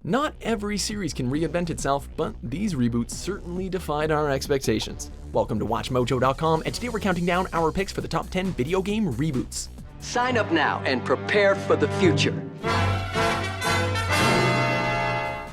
Not every series can reinvent itself, but these reboots certainly defied our expectations. Welcome to WatchMojo.com, and today we're counting down our picks for the top 10 video game reboots. Sign up now and prepare for the future.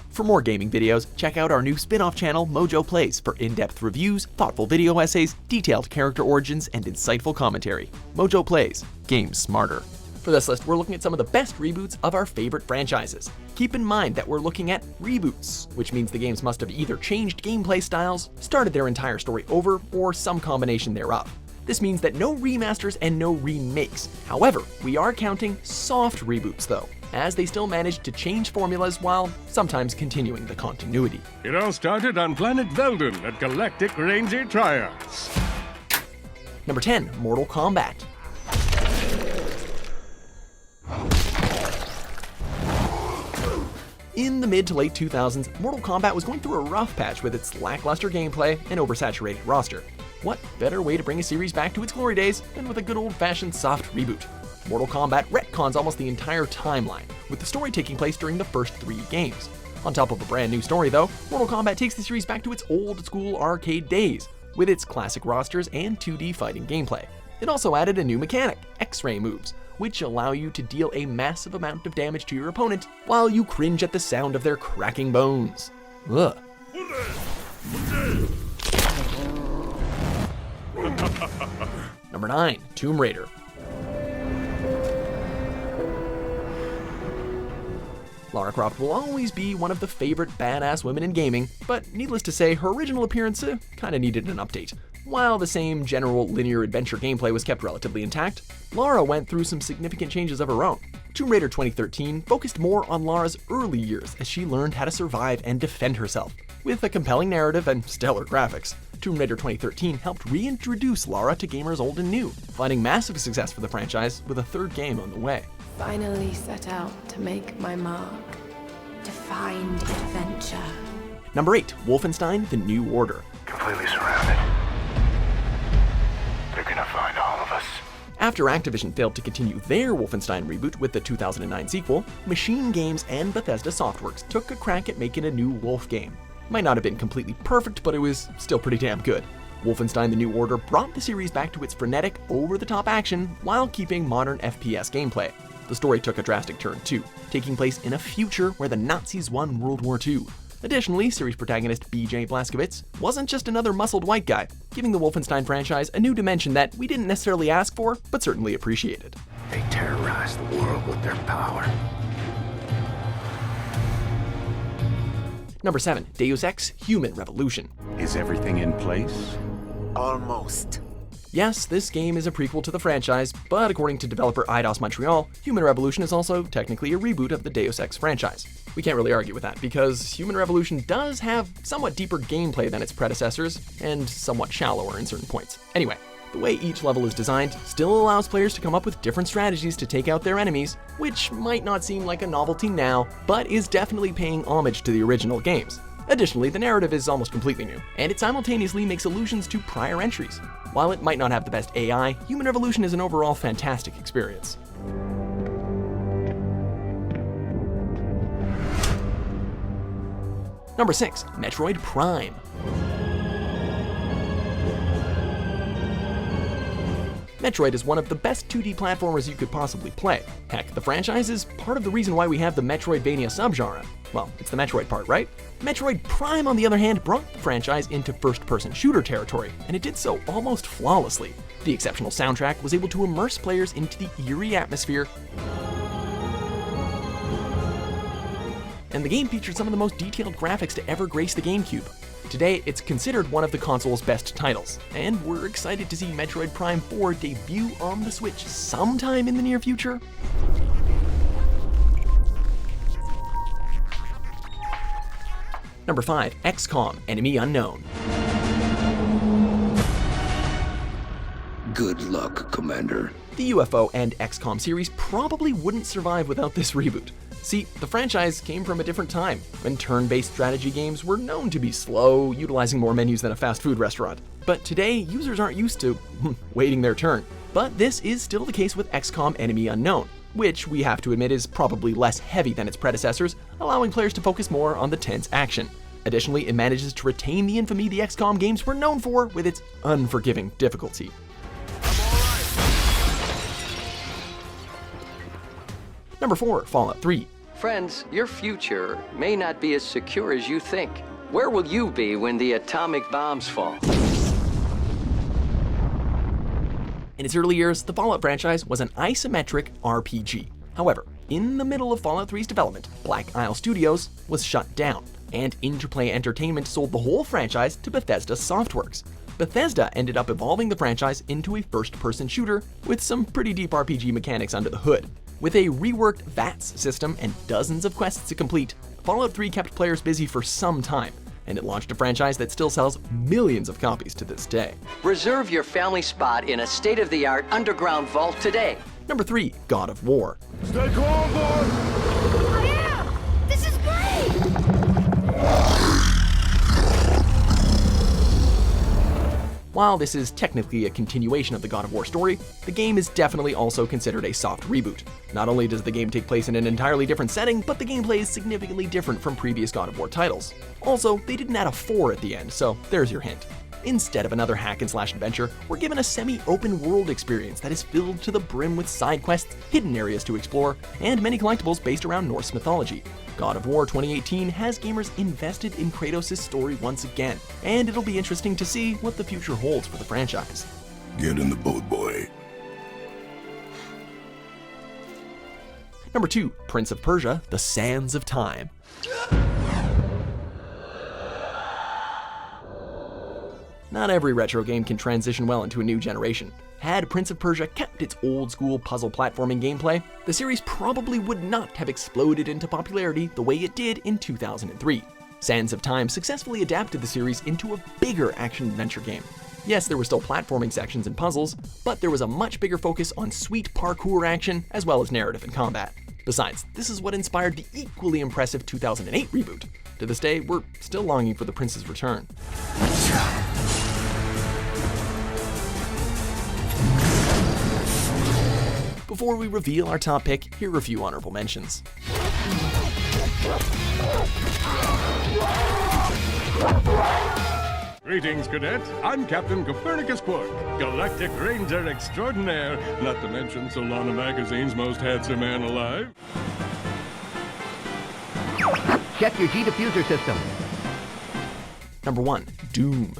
For more gaming videos, check out our new spin-off channel, Mojo Plays, for in-depth reviews, thoughtful video essays, detailed character origins, and insightful commentary. Mojo Plays, games smarter. For this list, we're looking at some of the best reboots of our favorite franchises. Keep in mind that we're looking at reboots, which means the games must have either changed gameplay styles, started their entire story over, or some combination thereof. This means that no remasters and no remakes. However, we are counting soft reboots though, as they still manage to change formulas while sometimes continuing the continuity. It all started on planet Veldon at Galactic Ranger Tryouts. Number 10, Mortal Kombat. In the mid to late 2000s, Mortal Kombat was going through a rough patch with its lackluster gameplay and oversaturated roster. What better way to bring a series back to its glory days than with a good old-fashioned soft reboot? Mortal Kombat retcons almost the entire timeline, with the story taking place during the first 3 games. On top of a brand new story though, Mortal Kombat takes the series back to its old-school arcade days, with its classic rosters and 2D fighting gameplay. It also added a new mechanic, X-ray moves, which allow you to deal a massive amount of damage to your opponent while you cringe at the sound of their cracking bones. Ugh. Number 9, Tomb Raider. Lara Croft will always be one of the favorite badass women in gaming, but needless to say, her original appearance kinda needed an update. While the same general linear adventure gameplay was kept relatively intact, Lara went through some significant changes of her own. Tomb Raider 2013 focused more on Lara's early years as she learned how to survive and defend herself. With a compelling narrative and stellar graphics, Tomb Raider 2013 helped reintroduce Lara to gamers old and new, finding massive success for the franchise with a 3rd game on the way. Finally set out to make my mark, to find adventure. Number 8, Wolfenstein: The New Order. Completely surrounded. They're gonna find all of us. After Activision failed to continue their Wolfenstein reboot with the 2009 sequel, Machine Games and Bethesda Softworks took a crack at making a new Wolf game. Might not have been completely perfect, but it was still pretty damn good. Wolfenstein: The New Order brought the series back to its frenetic, over-the-top action while keeping modern FPS gameplay. The story took a drastic turn too, taking place in a future where the Nazis won World War II. Additionally, series protagonist BJ Blazkowicz wasn't just another muscled white guy, giving the Wolfenstein franchise a new dimension that we didn't necessarily ask for, but certainly appreciated. They terrorize the world with their power. Number 7, Deus Ex: Human Revolution. Is everything in place? Almost. Yes, this game is a prequel to the franchise, but according to developer Eidos Montreal, Human Revolution is also technically a reboot of the Deus Ex franchise. We can't really argue with that, because Human Revolution does have somewhat deeper gameplay than its predecessors, and somewhat shallower in certain points. Anyway, the way each level is designed still allows players to come up with different strategies to take out their enemies, which might not seem like a novelty now, but is definitely paying homage to the original games. Additionally, the narrative is almost completely new, and it simultaneously makes allusions to prior entries. While it might not have the best AI, Human Revolution is an overall fantastic experience. Number 6, Metroid Prime. Metroid is one of the best 2D platformers you could possibly play. Heck, the franchise is part of the reason why we have the Metroidvania subgenre. Well, it's the Metroid part, right? Metroid Prime, on the other hand, brought the franchise into first-person shooter territory, and it did so almost flawlessly. The exceptional soundtrack was able to immerse players into the eerie atmosphere, and the game featured some of the most detailed graphics to ever grace the GameCube. Today, it's considered one of the console's best titles, and we're excited to see Metroid Prime 4 debut on the Switch sometime in the near future. Number 5, XCOM: Enemy Unknown. Good luck, Commander. The UFO and XCOM series probably wouldn't survive without this reboot. See, the franchise came from a different time, when turn-based strategy games were known to be slow, utilizing more menus than a fast food restaurant. But today, users aren't used to waiting their turn. But this is still the case with XCOM: Enemy Unknown. which we have to admit is probably less heavy than its predecessors, allowing players to focus more on the tense action. Additionally, it manages to retain the infamy the XCOM games were known for with its unforgiving difficulty. Number 4, Fallout 3. Friends, your future may not be as secure as you think. Where will you be when the atomic bombs fall? In its early years, the Fallout franchise was an isometric RPG. However, in the middle of Fallout 3's development, Black Isle Studios was shut down, and Interplay Entertainment sold the whole franchise to Bethesda Softworks. Bethesda ended up evolving the franchise into a first-person shooter with some pretty deep RPG mechanics under the hood. With a reworked VATS system and dozens of quests to complete, Fallout 3 kept players busy for some time, and it launched a franchise that still sells millions of copies to this day. Reserve your family spot in a state-of-the-art underground vault today. Number 3, God of War. Stay calm, boy! I am! This is great! While this is technically a continuation of the God of War story, the game is definitely also considered a soft reboot. Not only does the game take place in an entirely different setting, but the gameplay is significantly different from previous God of War titles. Also, they didn't add a 4 at the end, so there's your hint. Instead of another hack-and-slash adventure, we're given a semi-open world experience that is filled to the brim with side quests, hidden areas to explore, and many collectibles based around Norse mythology. God of War 2018 has gamers invested in Kratos' story once again, and it'll be interesting to see what the future holds for the franchise. Get in the boat, boy. Number 2, Prince of Persia: The Sands of Time. Not every retro game can transition well into a new generation. Had Prince of Persia kept its old-school puzzle platforming gameplay, the series probably would not have exploded into popularity the way it did in 2003. Sands of Time successfully adapted the series into a bigger action-adventure game. Yes, there were still platforming sections and puzzles, but there was a much bigger focus on sweet parkour action as well as narrative and combat. Besides, this is what inspired the equally impressive 2008 reboot. To this day, we're still longing for the prince's return. Before we reveal our top pick, here are a few honorable mentions. Greetings, cadet. I'm Captain Copernicus Quark, Galactic Ranger Extraordinaire, not to mention Solana Magazine's most handsome man alive. Check your G-diffuser system. Number 1, Doom.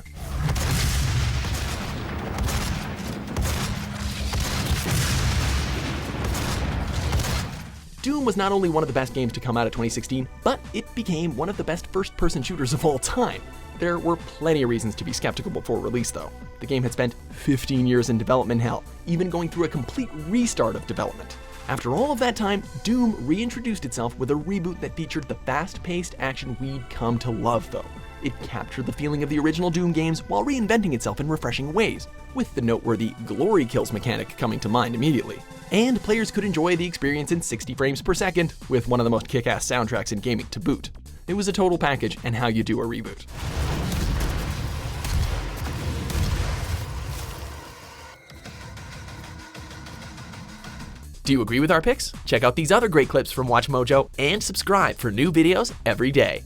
Doom was not only one of the best games to come out of 2016, but it became one of the best first-person shooters of all time. There were plenty of reasons to be skeptical before release, though. The game had spent 15 years in development hell, even going through a complete restart of development. After all of that time, Doom reintroduced itself with a reboot that featured the fast-paced action we'd come to love, though. It captured the feeling of the original Doom games while reinventing itself in refreshing ways, with the noteworthy glory kills mechanic coming to mind immediately. And players could enjoy the experience in 60 frames per second, with one of the most kick-ass soundtracks in gaming to boot. It was a total package and how you do a reboot. Do you agree with our picks? Check out these other great clips from WatchMojo and subscribe for new videos every day.